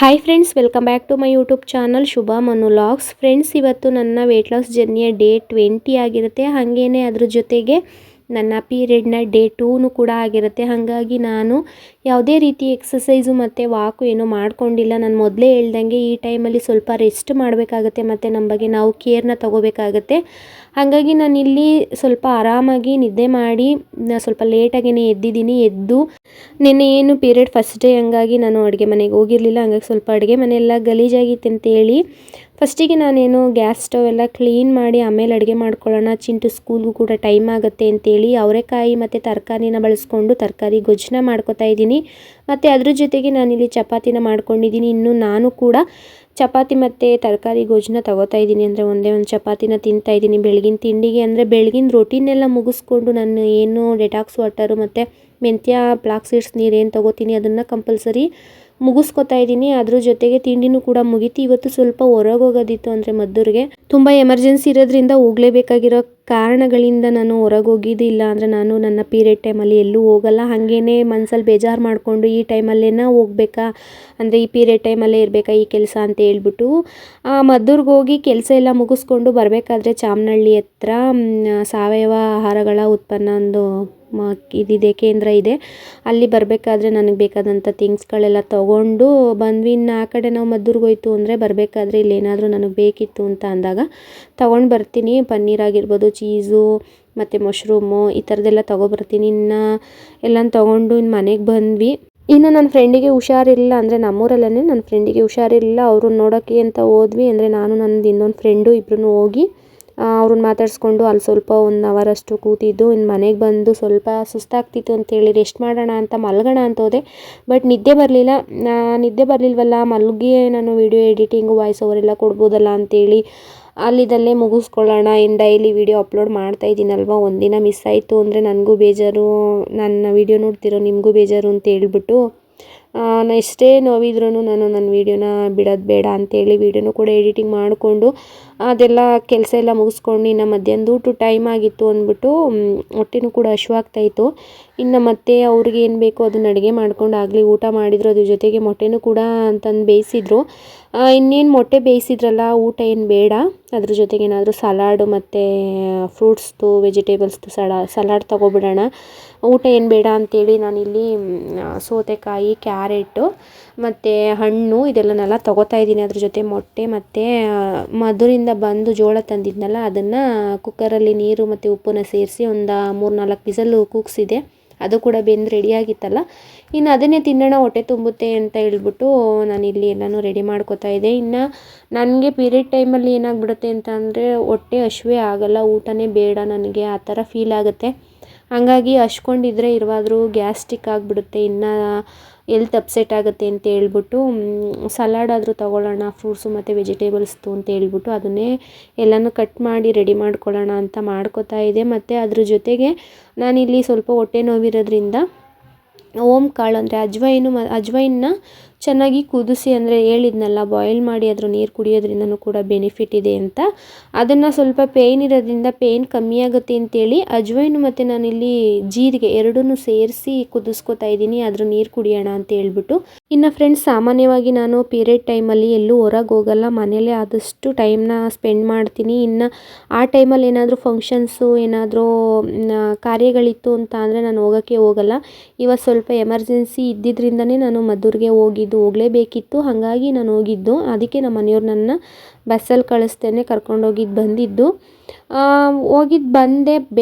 Hi friends, welcome back to my YouTube channel Shubha ಮನುಲಾಗ್ಸ್. Friends, ಇವತ್ತು ನನ್ನ ವೆಯ್ಟ್ ಲಾಸ್ ಜರ್ನಿಯ ಡೇ 20 ಆಗಿರುತ್ತೆ. ಹಾಗೇನೆ ಅದ್ರ ಜೊತೆಗೆ ನನ್ನ ಪೀರಿಯಡ್ನ ಡೇ 2 ಕೂಡ ಆಗಿರುತ್ತೆ. ಹಾಗಾಗಿ ನಾನು ಯಾವುದೇ ರೀತಿ ಎಕ್ಸಸೈಸು ಮತ್ತು ವಾಕು ಏನೂ ಮಾಡ್ಕೊಂಡಿಲ್ಲ. ನಾನು ಮೊದಲೇ ಹೇಳ್ದಂಗೆ ಈ ಟೈಮಲ್ಲಿ ಸ್ವಲ್ಪ ರೆಸ್ಟ್ ಮಾಡಬೇಕಾಗತ್ತೆ ಮತ್ತು ನಮ್ಮ ಬಗ್ಗೆ ನಾವು ಕೇರ್ನ ತಗೋಬೇಕಾಗತ್ತೆ. ಹಾಗಾಗಿ ನಾನಿಲ್ಲಿ ಸ್ವಲ್ಪ ಆರಾಮಾಗಿ ನಿದ್ದೆ ಮಾಡಿ ಸ್ವಲ್ಪ ಲೇಟಾಗೇ ಎದ್ದಿದ್ದೀನಿ. ಎದ್ದು ನಿನ್ನೆ ಏನು ಪೀರಿಯಡ್ ಫಸ್ಟ್ ಡೇ, ಹಂಗಾಗಿ ನಾನು ಅಡುಗೆ ಮನೆಗೆ ಹೋಗಿರಲಿಲ್ಲ. ಹಂಗಾಗಿ ಸ್ವಲ್ಪ ಅಡುಗೆ ಮನೆಯೆಲ್ಲ ಗಲೀಜಾಗಿತ್ತು ಅಂತೇಳಿ ಫಸ್ಟಿಗೆ ನಾನೇನು ಗ್ಯಾಸ್ ಸ್ಟವ್ ಎಲ್ಲ ಕ್ಲೀನ್ ಮಾಡಿ ಆಮೇಲೆ ಅಡುಗೆ ಮಾಡ್ಕೊಳ್ಳೋಣ, ಚಿಂಟು ಸ್ಕೂಲ್ಗೂ ಕೂಡ ಟೈಮ್ ಆಗುತ್ತೆ ಅಂತೇಳಿ ಅವರೆಕಾಯಿ ಮತ್ತು ತರಕಾರಿನ ಬಳಸ್ಕೊಂಡು ತರಕಾರಿ ಗೊಜ್ಜನ್ನ ಮಾಡ್ಕೊತಾ ಇದ್ದೀನಿ. ಮತ್ತು ಅದ್ರ ಜೊತೆಗೆ ನಾನಿಲ್ಲಿ ಚಪಾತಿನ ಮಾಡ್ಕೊಂಡಿದ್ದೀನಿ. ಇನ್ನು ನಾನು ಕೂಡ ಚಪಾತಿ ಮತ್ತು ತರಕಾರಿ ಗೊಜ್ಜನ್ನ ತಗೋತಾ ಇದ್ದೀನಿ. ಅಂದರೆ ಒಂದೇ ಒಂದು ಚಪಾತಿನ ತಿಂತಾ ಇದ್ದೀನಿ ಬೆಳಗಿನ ತಿಂಡಿಗೆ. ಅಂದರೆ ಬೆಳಗಿನ ರೊಟೀನೆಲ್ಲ ಮುಗಿಸ್ಕೊಂಡು ನಾನು ಏನು ಡೆಟಾಕ್ಸ್ ವಾಟರು ಮತ್ತು ಮೆಂತ್ಯ ಫ್ಲಾಕ್ಸ್ ಸೀಡ್ಸ್ ನೀರೇನು ತೊಗೋತೀನಿ ಅದನ್ನು ಕಂಪಲ್ಸರಿ ಮುಗಿಸ್ಕೊತಾ ಇದ್ದೀನಿ. ಅದ್ರ ಜೊತೆಗೆ ತಿಂಡಿನೂ ಕೂಡ ಮುಗೀತು. ಇವತ್ತು ಸ್ವಲ್ಪ ಹೊರಗೆ ಹೋಗೋದಿತ್ತು, ಅಂದರೆ ಮದ್ದೂರಿಗೆ ತುಂಬ ಎಮರ್ಜೆನ್ಸಿ ಇರೋದ್ರಿಂದ ಹೋಗಲೇಬೇಕಾಗಿರೋ ಕಾರಣಗಳಿಂದ ನಾನು ಹೊರಗೆ ಹೋಗಿದ್ದಿಲ್ಲ. ಅಂದರೆ ನಾನು ನನ್ನ ಪೀರಿಯಡ್ ಟೈಮಲ್ಲಿ ಎಲ್ಲೂ ಹೋಗಲ್ಲ. ಹಾಗೇ ಮನಸ್ಸಲ್ಲಿ ಬೇಜಾರು ಮಾಡಿಕೊಂಡು ಈ ಟೈಮಲ್ಲೇನ ಹೋಗ್ಬೇಕಾ, ಅಂದರೆ ಈ ಪೀರಿಯಡ್ ಟೈಮಲ್ಲೇ ಇರಬೇಕಾ ಈ ಕೆಲಸ ಅಂತ ಹೇಳ್ಬಿಟ್ಟು ಮದ್ದೂರಿಗೆ ಹೋಗಿ ಕೆಲಸ ಎಲ್ಲ ಮುಗಿಸ್ಕೊಂಡು ಬರಬೇಕಾದ್ರೆ ಚಾಮನಹಳ್ಳಿ ಹತ್ರ ಸಾವಯವ ಆಹಾರಗಳ ಉತ್ಪನ್ನ ಒಂದು ಇದಿದೆ, ಕೇಂದ್ರ ಇದೆ. ಅಲ್ಲಿ ಬರಬೇಕಾದ್ರೆ ನನಗೆ ಬೇಕಾದಂಥ ಥಿಂಗ್ಸ್ಗಳೆಲ್ಲ ತೊಗೊಂಡು ಬಂದ್ವಿ. ಇನ್ನು ಆ ಕಡೆ ನಾವು ಮದ್ದೂರಿಗೆ ಹೋಯ್ತು ಅಂದರೆ ಬರಬೇಕಾದ್ರೆ ಇಲ್ಲೇನಾದರೂ ನನಗೆ ಬೇಕಿತ್ತು ಅಂತ ಅಂದಾಗ ತೊಗೊಂಡು ಬರ್ತೀನಿ. ಪನ್ನೀರ್ ಆಗಿರ್ಬೋದು, ಚೀಸು ಮತ್ತು ಮಶ್ರೂಮು ಈ ಥರದ್ದೆಲ್ಲ ತೊಗೊಬರ್ತೀನಿ. ಇನ್ನು ಎಲ್ಲ ತೊಗೊಂಡು ಇನ್ನು ಮನೆಗೆ ಬಂದ್ವಿ. ಇನ್ನು ನನ್ನ ಫ್ರೆಂಡಿಗೆ ಹುಷಾರಿಲ್ಲ, ಅಂದರೆ ನಮ್ಮೂರಲ್ಲೇ ನನ್ನ ಫ್ರೆಂಡಿಗೆ ಹುಷಾರಿಲ್ಲ. ಅವ್ರನ್ನ ನೋಡೋಕ್ಕೆ ಅಂತ ಹೋದ್ವಿ. ಅಂದರೆ ನಾನು ನನ್ನದು ಇನ್ನೊಂದು ಫ್ರೆಂಡು ಇಬ್ಬರೂ ಹೋಗಿ ಅವ್ರನ್ನ ಮಾತಾಡಿಸ್ಕೊಂಡು ಅಲ್ಲಿ ಸ್ವಲ್ಪ 1 ಅವರಷ್ಟು ಕೂತಿದ್ದು. ಇನ್ನು ಮನೆಗೆ ಬಂದು ಸ್ವಲ್ಪ ಸುಸ್ತಾಗ್ತಿತ್ತು ಅಂತೇಳಿ ರೆಸ್ಟ್ ಮಾಡೋಣ ಅಂತ ಮಲ್ಗೋಣ ಅಂತ ಹೋದೆ. ಬಟ್ ನಿದ್ದೆ ಬರಲಿಲ್ಲ. ನಿದ್ದೆ ಬರಲಿಲ್ವಲ್ಲ, ಮಲಗಿ ನಾನು ವಿಡಿಯೋ ಎಡಿಟಿಂಗು ವಾಯ್ಸ್ ಓವರ್ ಎಲ್ಲ ಕೊಡ್ಬೋದಲ್ಲ ಅಂತೇಳಿ ಅಲ್ಲಿದಲ್ಲೇ ಮುಗಿಸ್ಕೊಳ್ಳೋಣ. ಇನ್ನು ಡೈಲಿ ವಿಡಿಯೋ ಅಪ್ಲೋಡ್ ಮಾಡ್ತಾಯಿದ್ದೀನಲ್ವ, ಒಂದಿನ ಮಿಸ್ ಆಯಿತು ಅಂದರೆ ನನಗೂ ಬೇಜಾರು, ನನ್ನ ವಿಡಿಯೋ ನೋಡ್ತಿರೋ ನಿಮಗೂ ಬೇಜಾರು ಅಂತ ಹೇಳ್ಬಿಟ್ಟು ಎಷ್ಟೇ ನೋವಿದ್ರೂ ನಾನು ನನ್ನ ವೀಡಿಯೋನ ಬಿಡೋದು ಬೇಡ ಅಂತೇಳಿ ವೀಡಿಯೋನೂ ಕೂಡ ಎಡಿಟಿಂಗ್ ಮಾಡಿಕೊಂಡು ಅದೆಲ್ಲ ಕೆಲಸ ಎಲ್ಲ ಮುಗಿಸ್ಕೊಂಡು ಇನ್ನು ಮಧ್ಯಾಹ್ನದ ಊಟ ಟೈಮ್ ಆಗಿತ್ತು ಅಂದ್ಬಿಟ್ಟು ಹೊಟ್ಟೆನೂ ಕೂಡ ಹಶ್ವಾಗ್ತಾಯಿತ್ತು. ಇನ್ನು ಮತ್ತೆ ಅವ್ರಿಗೆ ಏನು ಬೇಕೋ ಅದನ್ನು ಅಡುಗೆ ಮಾಡ್ಕೊಂಡು ಆಗಲಿ ಊಟ ಮಾಡಿದ್ರು. ಅದ್ರ ಜೊತೆಗೆ ಮೊಟ್ಟೆನೂ ಕೂಡ ತಂದು ಬೇಯಿಸಿದ್ರು. ಇನ್ನೇನು ಮೊಟ್ಟೆ ಬೇಯಿಸಿದ್ರಲ್ಲ, ಊಟ ಏನು ಬೇಡ, ಅದ್ರ ಜೊತೆಗೆ ಏನಾದರೂ ಸಲಾಡು ಮತ್ತು ಫ್ರೂಟ್ಸ್ದು ವೆಜಿಟೇಬಲ್ಸ್ದು ಸಲಾಡ್ ತೊಗೊಬಿಡೋಣ, ಊಟ ಏನು ಬೇಡ ಅಂತೇಳಿ ನಾನಿಲ್ಲಿ ಸೌತೆಕಾಯಿ, ಕ್ಯಾರೆಟು ಮತ್ತು ಹಣ್ಣು ಇದೆಲ್ಲನೆಲ್ಲ ತೊಗೋತಾ ಇದ್ದೀನಿ. ಅದ್ರ ಜೊತೆ ಮೊಟ್ಟೆ ಮತ್ತು ಮಧುರಿಂದ ಬಂದು ಜೋಳ ತಂದಿದ್ನಲ್ಲ ಅದನ್ನು ಕುಕ್ಕರಲ್ಲಿ ನೀರು ಮತ್ತು ಉಪ್ಪನ್ನ ಸೇರಿಸಿ ಒಂದು 3-4 ವಿಸಲ್ಲು ಕೂಗಿಸಿದೆ. ಅದು ಕೂಡ ಬೆಂದು ರೆಡಿಯಾಗಿತ್ತಲ್ಲ. ಇನ್ನು ಅದನ್ನೇ ತಿನ್ನೋಣ, ಹೊಟ್ಟೆ ತುಂಬುತ್ತೆ ಅಂತ ಹೇಳ್ಬಿಟ್ಟು ನಾನಿಲ್ಲಿ ಎಲ್ಲನೂ ರೆಡಿ ಮಾಡ್ಕೋತಾ ಇದ್ದೆ. ಇನ್ನು ನನಗೆ ಪೀರಿಯಡ್ ಟೈಮಲ್ಲಿ ಏನಾಗ್ಬಿಡುತ್ತೆ ಅಂತ ಅಂದರೆ ಹೊಟ್ಟೆ ಹಶ್ವೇ ಆಗೋಲ್ಲ, ಊಟನೇ ಬೇಡ ನನಗೆ, ಆ ಥರ ಫೀಲ್ ಆಗುತ್ತೆ. ಹಾಗಾಗಿ ಹಚ್ಕೊಂಡಿದ್ರೆ ಇರುವಾದರೂ ಗ್ಯಾಸ್ಟ್ರಿಕ್ ಆಗಿಬಿಡುತ್ತೆ, ಇನ್ನು ಎಲ್ತ್ ಅಪ್ಸೆಟ್ ಆಗುತ್ತೆ ಅಂತ ಹೇಳ್ಬಿಟ್ಟು ಸಲಾಡ್ ಆದರೂ ತೊಗೊಳ್ಳೋಣ ಫ್ರೂಟ್ಸು ಮತ್ತು ವೆಜಿಟೇಬಲ್ಸ್ದು ಅಂತ ಹೇಳ್ಬಿಟ್ಟು ಅದನ್ನೇ ಎಲ್ಲನೂ ಕಟ್ ಮಾಡಿ ರೆಡಿ ಮಾಡ್ಕೊಳ್ಳೋಣ ಅಂತ ಮಾಡ್ಕೋತಾ ಇದೆ. ಮತ್ತು ಅದ್ರ ಜೊತೆಗೆ ನಾನಿಲ್ಲಿ ಸ್ವಲ್ಪ ಹೊಟ್ಟೆ ನೋವಿರೋದ್ರಿಂದ ಓಮ್ ಕಾಳು ಅಂದರೆ ಅಜ್ವೈನ್ನ ಚೆನ್ನಾಗಿ ಕುದಿಸಿ, ಅಂದರೆ ಹೇಳಿದ್ನಲ್ಲ ಬಾಯ್ಲ್ ಮಾಡಿ ಅದ್ರ ನೀರು ಕುಡಿಯೋದ್ರಿಂದನೂ ಕೂಡ ಬೆನಿಫಿಟ್ ಇದೆ ಅಂತ, ಅದನ್ನು ಸ್ವಲ್ಪ ಪೇಯ್ನ್ ಇರೋದ್ರಿಂದ ಪೇಯ್ನ್ ಕಮ್ಮಿ ಆಗುತ್ತೆ ಅಂತೇಳಿ ಅಜ್ವೈನು ಮತ್ತು ನಾನಿಲ್ಲಿ ಜೀರಿಗೆ ಎರಡನ್ನೂ ಸೇರಿಸಿ ಕುದಿಸ್ಕೊತಾ ಇದ್ದೀನಿ, ಅದ್ರ ನೀರು ಕುಡಿಯೋಣ ಅಂತ ಹೇಳ್ಬಿಟ್ಟು. ಇನ್ನು ಫ್ರೆಂಡ್ಸ್, ಸಾಮಾನ್ಯವಾಗಿ ನಾನು ಪೀರಿಯಡ್ ಟೈಮಲ್ಲಿ ಎಲ್ಲೂ ಹೊರಗೆ ಹೋಗಲ್ಲ, ಮನೇಲೇ ಆದಷ್ಟು ಟೈಮ್ನ ಸ್ಪೆಂಡ್ ಮಾಡ್ತೀನಿ. ಇನ್ನು ಆ ಟೈಮಲ್ಲಿ ಏನಾದರೂ ಫಂಕ್ಷನ್ಸು ಏನಾದರೂ ಕಾರ್ಯಗಳಿತ್ತು ಅಂತ ಅಂದರೆ ನಾನು ಹೋಗಲ್ಲ. ಇವತ್ತು ಸ್ವಲ್ಪ ಎಮರ್ಜೆನ್ಸಿ ಇದ್ದಿದ್ದರಿಂದನೇ ನಾನು ಮದ್ದೂರಿಗೆ ಹೋಗಲೇಬೇಕಿತ್ತು. ಹಾಗಾಗಿ ನಾನು ಹೋಗಿದ್ದು, ಅದಕ್ಕೆ ನಮ್ಮ ಮನೆಯವ್ರು ನನ್ನ ಬಸ್ಸಲ್ಲಿ ಕಳಿಸ್ತೇನೆ ಕರ್ಕೊಂಡೋಗಿದ್ದು ಬಂದಿದ್ದು. ಹೋಗಿದ್ದು ಬಂದೆ,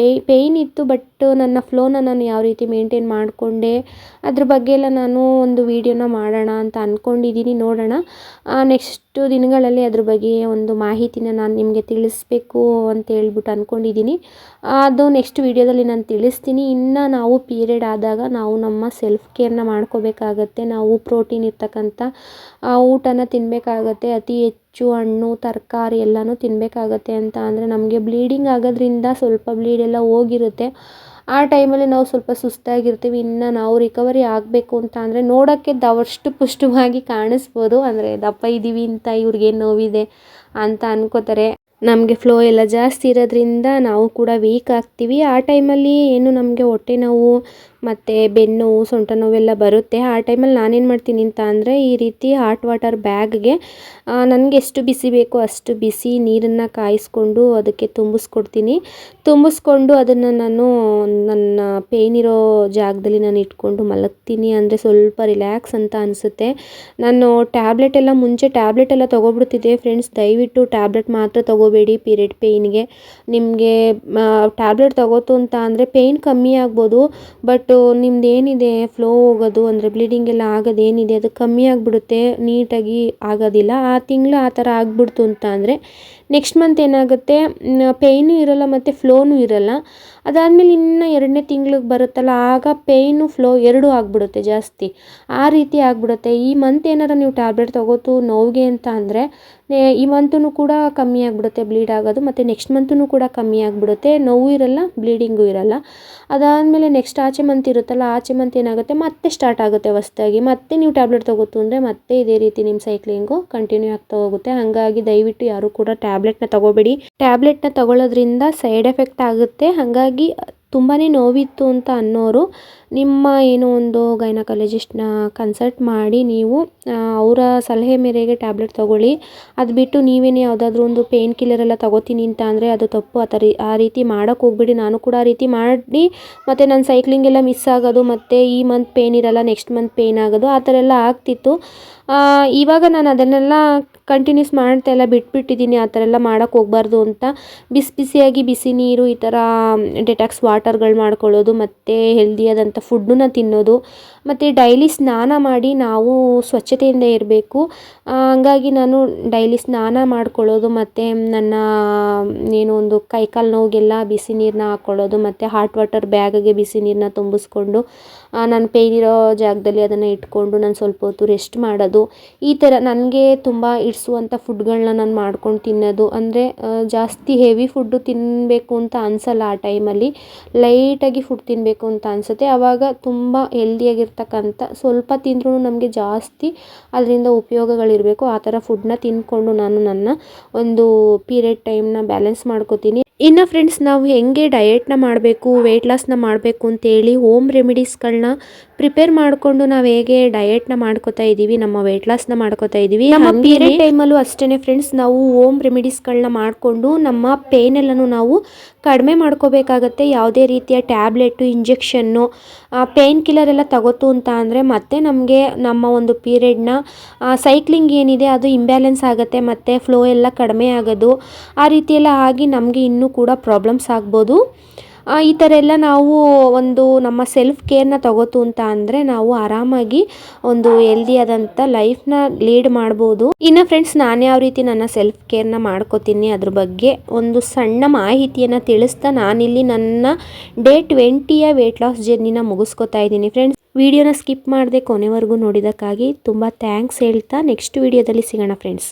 ಪೇಯ್ನ್ ಇತ್ತು. ಬಟ್ ನನ್ನ ಫ್ಲೋನ ನಾನು ಯಾವ ರೀತಿ ಮೇಂಟೈನ್ ಮಾಡಿಕೊಂಡೆ ಅದ್ರ ಬಗ್ಗೆ ಎಲ್ಲ ನಾನು ಒಂದು ವೀಡಿಯೋನ ಮಾಡೋಣ ಅಂತ ಅಂದ್ಕೊಂಡಿದ್ದೀನಿ. ನೋಡೋಣ, ನೆಕ್ಸ್ಟ್ ದಿನಗಳಲ್ಲಿ ಅದ್ರ ಬಗ್ಗೆ ಒಂದು ಮಾಹಿತಿನ ನಾನು ನಿಮಗೆ ತಿಳಿಸ್ಬೇಕು ಅಂತ ಹೇಳ್ಬಿಟ್ಟು ಅಂದ್ಕೊಂಡಿದ್ದೀನಿ. ಅದು ನೆಕ್ಸ್ಟ್ ವೀಡಿಯೋದಲ್ಲಿ ನಾನು ತಿಳಿಸ್ತೀನಿ. ಇನ್ನು ನಾವು ಪೀರಿಯಡ್ ಆದಾಗ ನಾವು ನಮ್ಮ ಸೆಲ್ಫ್ ಕೇರ್ನ ಮಾಡ್ಕೋಬೇಕಾಗತ್ತೆ. ನಾವು ಪ್ರೋಟೀನ್ ಇರ್ತಕ್ಕಂಥ ಊಟನ ತಿನ್ನಬೇಕಾಗತ್ತೆ, ಅತಿ ಹೆಚ್ಚು ಹಣ್ಣು ತರಕಾರಿ ಎಲ್ಲನೂ ತಿನ್ನಬೇಕಾಗತ್ತೆ. ಅಂತ ಅಂದರೆ ನಮಗೆ ಬ್ಲೀಡಿಂಗ್ ಆಗೋದ್ರಿಂದ ಸ್ವಲ್ಪ ಬ್ಲೀಡೆಲ್ಲ ಹೋಗಿರುತ್ತೆ, ಆ ಟೈಮಲ್ಲಿ ನಾವು ಸ್ವಲ್ಪ ಸುಸ್ತಾಗಿರ್ತೀವಿ. ಇನ್ನು ನಾವು ರಿಕವರಿ ಆಗಬೇಕು ಅಂತ ಅಂದರೆ ನೋಡೋಕ್ಕೆ ದವಷ್ಟು ಪುಷ್ಟವಾಗಿ ಕಾಣಿಸ್ಬೋದು, ಅಂದರೆ ದಪ್ಪ ಇದ್ದೀವಿ ಅಂತ ಇವ್ರಿಗೇನು ನೋವಿದೆ ಅಂತ ಅನ್ಕೋತಾರೆ. ನಮಗೆ ಫ್ಲೋ ಎಲ್ಲ ಜಾಸ್ತಿ ಇರೋದ್ರಿಂದ ನಾವು ಕೂಡ ವೀಕ್ ಆಗ್ತೀವಿ. ಆ ಟೈಮಲ್ಲಿ ಏನು ನಮಗೆ ಹೊಟ್ಟೆ ನೋವು ಮತ್ತು ಬೆನ್ನು ನೋವು ಸೊಂಟ ನೋವೆಲ್ಲ ಬರುತ್ತೆ. ಆ ಟೈಮಲ್ಲಿ ನಾನೇನು ಮಾಡ್ತೀನಿ ಅಂತ ಅಂದರೆ ಈ ರೀತಿ ಹಾಟ್ ವಾಟರ್ ಬ್ಯಾಗ್ಗೆ ನನಗೆ ಎಷ್ಟು ಬಿಸಿ ಬೇಕೋ ಅಷ್ಟು ಬಿಸಿ ನೀರನ್ನು ಕಾಯಿಸ್ಕೊಂಡು ಅದಕ್ಕೆ ತುಂಬಿಸ್ಕೊಂಡು ಅದನ್ನು ನಾನು ನನ್ನ ಪೇಯ್ನ್ ಇರೋ ಜಾಗದಲ್ಲಿ ನಾನು ಇಟ್ಕೊಂಡು ಮಲಗ್ತೀನಿ. ಅಂದರೆ ಸ್ವಲ್ಪ ರಿಲ್ಯಾಕ್ಸ್ ಅಂತ ಅನಿಸುತ್ತೆ. ನಾನು ಮುಂಚೆ ಟ್ಯಾಬ್ಲೆಟ್ ಎಲ್ಲ ತೊಗೊಬಿಡ್ತಿದ್ದೆ ಫ್ರೆಂಡ್ಸ್. ದಯವಿಟ್ಟು ಟ್ಯಾಬ್ಲೆಟ್ ಮಾತ್ರ ತೊಗೋಬೇಡಿ ಪೀರಿಯಡ್ ಪೇಯ್ನ್ಗೆ. ನಿಮಗೆ ಟ್ಯಾಬ್ಲೆಟ್ ತೊಗೋತು ಅಂತ ಅಂದರೆ ಪೇಯ್ನ್ ಕಮ್ಮಿ ಆಗ್ಬೋದು, ಬಟ್ ನಿಮ್ದೇನಿದೆ ಫ್ಲೋ ಹೋಗೋದು ಅಂದರೆ ಬ್ಲೀಡಿಂಗ್ ಎಲ್ಲ ಆಗೋದೇನಿದೆ ಅದು ಕಮ್ಮಿ ಆಗಿಬಿಡುತ್ತೆ, ನೀಟಾಗಿ ಆಗೋದಿಲ್ಲ. ಆ ತಿಂಗಳು ಆ ಥರ ಆಗಿಬಿಡ್ತು ಅಂತ ಅಂದರೆ ನೆಕ್ಸ್ಟ್ ಮಂತ್ ಏನಾಗುತ್ತೆ, ಪೇಯ್ನೂ ಇರೋಲ್ಲ ಮತ್ತು ಫ್ಲೋನೂ ಇರೋಲ್ಲ. ಅದಾದಮೇಲೆ ಇನ್ನು 2ನೇ ತಿಂಗ್ಳಿಗೆ ಬರುತ್ತಲ್ಲ, ಆಗ ಪೇಯ್ನು ಫ್ಲೋ ಎರಡೂ ಆಗಿಬಿಡುತ್ತೆ ಜಾಸ್ತಿ. ಆ ರೀತಿ ಆಗಿಬಿಡುತ್ತೆ. ಈ ಮಂತ್ ಏನಾರು ನೀವು ಟ್ಯಾಬ್ಲೆಟ್ ತೊಗೋತು ನೋವಿಗೆ ಅಂತ ಅಂದರೆ ಈ ಮಂತೂ ಕೂಡ ಕಮ್ಮಿ ಆಗಿಬಿಡುತ್ತೆ ಬ್ಲೀಡ್ ಆಗೋದು, ಮತ್ತು ನೆಕ್ಸ್ಟ್ ಮಂತೂ ಕೂಡ ಕಮ್ಮಿ ಆಗಿಬಿಡುತ್ತೆ, ನೋವು ಇರೋಲ್ಲ, ಬ್ಲೀಡಿಂಗು ಇರೋಲ್ಲ. ಅದಾದಮೇಲೆ ನೆಕ್ಸ್ಟ್ ಆಚೆ ಮಂತ್ ಇರುತ್ತಲ್ಲ, ಆಚೆ ಮಂತ್ ಏನಾಗುತ್ತೆ ಮತ್ತೆ ಸ್ಟಾರ್ಟ್ ಆಗುತ್ತೆ ಹೊಸ್ದಾಗಿ. ಮತ್ತೆ ನೀವು ಟ್ಯಾಬ್ಲೆಟ್ ತೊಗೋತು ಅಂದರೆ ಮತ್ತೆ ಇದೇ ರೀತಿ ನಿಮ್ಮ ಸೈಕ್ಲಿಂಗು ಕಂಟಿನ್ಯೂ ಆಗ್ತಾ ಹೋಗುತ್ತೆ. ಹಾಗಾಗಿ ದಯವಿಟ್ಟು ಯಾರೂ ಕೂಡ ಟ್ಯಾಬ್ಲೆಟ್ನ ತೊಗೋಬೇಡಿ. ಟ್ಯಾಬ್ಲೆಟ್ನ ತೊಗೊಳ್ಳೋದ್ರಿಂದ ಸೈಡ್ ಎಫೆಕ್ಟ್ ಆಗುತ್ತೆ. ಹಾಗಾಗಿ ತುಂಬಾ ನೋವಿತ್ತು ಅಂತ ಅನ್ನೋರು ನಿಮ್ಮ ಏನೋ ಒಂದು ಗೈನಕಾಲಜಿಸ್ಟ್ನ ಕನ್ಸಲ್ಟ್ ಮಾಡಿ ನೀವು ಅವರ ಸಲಹೆ ಮೇರೆಗೆ ಟ್ಯಾಬ್ಲೆಟ್ ತೊಗೊಳ್ಳಿ. ಅದು ಬಿಟ್ಟು ನೀವೇನೇ ಯಾವುದಾದ್ರೂ ಒಂದು ಪೇಯ್ನ್ ಕಿಲ್ಲರ್ ಎಲ್ಲ ತೊಗೋತೀನಿ ಅಂತ ಅಂದರೆ ಅದು ತಪ್ಪು. ಆ ರೀತಿ ಮಾಡೋಕ್ಕೆ ಹೋಗ್ಬಿಡಿ. ನಾನು ಕೂಡ ಆ ರೀತಿ ಮಾಡಿ ಮತ್ತು ನನ್ನ ಸೈಕ್ಲಿಂಗ್ ಎಲ್ಲ ಮಿಸ್ ಆಗೋದು, ಮತ್ತು ಈ ಮಂತ್ ಪೇಯ್ನ್ ಇರೋಲ್ಲ ನೆಕ್ಸ್ಟ್ ಮಂತ್ ಪೇಯ್ನ್ ಆಗೋದು, ಆ ಥರ ಎಲ್ಲ ಆಗ್ತಿತ್ತು. ಇವಾಗ ನಾನು ಅದನ್ನೆಲ್ಲ ಕಂಟಿನ್ಯೂಸ್ ಮಾಡ್ತಾ ಎಲ್ಲ ಬಿಟ್ಬಿಟ್ಟಿದ್ದೀನಿ. ಆ ಥರ ಎಲ್ಲ ಮಾಡೋಕ್ಕೆ ಹೋಗಬಾರ್ದು ಅಂತ ಬಿಸಿಯಾಗಿ ಬಿಸಿ ನೀರು, ಈ ಥರ ಡೆಟಾಕ್ಸ್ ವಾಟರ್ಗಳು ಮಾಡ್ಕೊಳ್ಳೋದು, ಮತ್ತು ಹೆಲ್ದಿಯಾದಂಥ ಫುಡ್ಡನ್ನ ತಿನ್ನೋದು, ಮತ್ತು ಡೈಲಿ ಸ್ನಾನ ಮಾಡಿ ನಾವು ಸ್ವಚ್ಛತೆಯಿಂದ ಇರಬೇಕು. ಹಂಗಾಗಿ ನಾನು ಡೈಲಿ ಸ್ನಾನ ಮಾಡ್ಕೊಳ್ಳೋದು, ಮತ್ತು ನನ್ನ ಏನೋ ಒಂದು ಕೈಕಾಲು ನೋವಿಗೆಲ್ಲ ಬಿಸಿ ನೀರನ್ನ ಹಾಕ್ಕೊಳ್ಳೋದು, ಮತ್ತು ಹಾಟ್ ವಾಟರ್ ಬ್ಯಾಗಿಗೆ ಬಿಸಿ ನೀರನ್ನ ತುಂಬಿಸ್ಕೊಂಡು ನಾನು ಪೇಯ್ನ್ ಇರೋ ಜಾಗದಲ್ಲಿ ಅದನ್ನು ಇಟ್ಕೊಂಡು ನಾನು ಸ್ವಲ್ಪ ಹೊತ್ತು ರೆಸ್ಟ್ ಮಾಡೋದು. ಈ ಥರ ನನಗೆ ತುಂಬ ಇಡಿಸುವಂಥ ಫುಡ್ಗಳನ್ನ ನಾನು ಮಾಡ್ಕೊಂಡು ತಿನ್ನೋದು. ಅಂದರೆ ಜಾಸ್ತಿ ಹೆವಿ ಫುಡ್ಡು ತಿನ್ನಬೇಕು ಅಂತ ಅನಿಸಲ್ಲ ಆ ಟೈಮಲ್ಲಿ, ಲೈಟಾಗಿ ಫುಡ್ ತಿನ್ನಬೇಕು ಅಂತ ಅನಿಸುತ್ತೆ. ಆವಾಗ ತುಂಬ ಹೆಲ್ದಿಯಾಗಿರ್ತಕ್ಕಂಥ ಸ್ವಲ್ಪ ತಿಂದ್ರೂ ನಮಗೆ ಜಾಸ್ತಿ ಅದರಿಂದ ಉಪಯೋಗಗಳಿರಬೇಕು ಆ ಥರ ಫುಡ್ನ ತಿಂದ್ಕೊಂಡು ನಾನು ನನ್ನ ಒಂದು ಪೀರಿಯಡ್ ಟೈಮ್ನ ಬ್ಯಾಲೆನ್ಸ್ ಮಾಡ್ಕೋತೀನಿ. ಇನ್ನು ಫ್ರೆಂಡ್ಸ್, ನಾವು ಹೇಗೆ ಡಯೆಟ್ನ ಮಾಡಬೇಕು, ವೆಯ್ಟ್ ಲಾಸ್ನ ಮಾಡಬೇಕು ಅಂತೇಳಿ ಹೋಮ್ ರೆಮಿಡೀಸ್ಗಳನ್ನ ಪ್ರಿಪೇರ್ ಮಾಡಿಕೊಂಡು ನಾವು ಹೇಗೆ ಡಯೆಟ್ನ ಮಾಡ್ಕೋತಾ ಇದ್ದೀವಿ, ನಮ್ಮ ವೆಯ್ಟ್ ಲಾಸ್ನ ಮಾಡ್ಕೋತಾ ಇದ್ದೀವಿ. ನಮ್ಮ ಪೀರಿಯಡ್ ಟೈಮಲ್ಲೂ ಅಷ್ಟೇ ಫ್ರೆಂಡ್ಸ್, ನಾವು ಹೋಮ್ ರೆಮಿಡೀಸ್ಗಳನ್ನ ಮಾಡಿಕೊಂಡು ನಮ್ಮ ಪೇಯ್ನ್ ಎಲ್ಲನೂ ನಾವು ಕಡಿಮೆ ಮಾಡ್ಕೋಬೇಕಾಗತ್ತೆ. ಯಾವುದೇ ರೀತಿಯ ಟ್ಯಾಬ್ಲೆಟು, ಇಂಜೆಕ್ಷನ್ನು, ಪೇಯ್ನ್ ಕಿಲ್ಲರ್ ಎಲ್ಲ ತಗೋತು ಅಂತ ಅಂದರೆ ಮತ್ತೆ ನಮಗೆ ನಮ್ಮ ಒಂದು ಪೀರಿಯಡ್ನ ಸೈಕ್ಲಿಂಗ್ ಏನಿದೆ ಅದು ಇಂಬ್ಯಾಲೆನ್ಸ್ ಆಗುತ್ತೆ, ಮತ್ತು ಫ್ಲೋ ಎಲ್ಲ ಕಡಿಮೆ ಆಗೋದು, ಆ ರೀತಿ ಎಲ್ಲ ಆಗಿ ನಮಗೆ ಇನ್ನೂ ಕೂಡ ಪ್ರಾಬ್ಲಮ್ಸ್ ಆಗ್ಬೋದು. ಈ ಥರ ಎಲ್ಲ ನಾವು ಒಂದು ನಮ್ಮ ಸೆಲ್ಫ್ ಕೇರ್ನ ತಗೋತು ಅಂತ ಅಂದರೆ ನಾವು ಆರಾಮಾಗಿ ಒಂದು ಹೆಲ್ದಿಯಾದಂಥ ಲೈಫ್ನ ಲೀಡ್ ಮಾಡ್ಬೋದು. ಇನ್ನು ಫ್ರೆಂಡ್ಸ್, ನಾನು ಯಾವ ರೀತಿ ನನ್ನ ಸೆಲ್ಫ್ ಕೇರ್ನ ಮಾಡ್ಕೋತೀನಿ ಅದ್ರ ಬಗ್ಗೆ ಒಂದು ಸಣ್ಣ ಮಾಹಿತಿಯನ್ನು ತಿಳಿಸ್ತಾ ನಾನಿಲ್ಲಿ ನನ್ನ ಡೇ 20ಯ ವೆಯ್ಟ್ ಲಾಸ್ ಜರ್ನಿನ ಮುಗಿಸ್ಕೊತಾ ಇದ್ದೀನಿ ಫ್ರೆಂಡ್ಸ್. ವಿಡಿಯೋನ ಸ್ಕಿಪ್ ಮಾಡದೆ ಕೊನೆವರೆಗೂ ನೋಡಿದ್ದಕ್ಕಾಗಿ ತುಂಬ ಥ್ಯಾಂಕ್ಸ್ ಹೇಳ್ತಾ ನೆಕ್ಸ್ಟ್ ವಿಡಿಯೋದಲ್ಲಿ ಸಿಗೋಣ ಫ್ರೆಂಡ್ಸ್.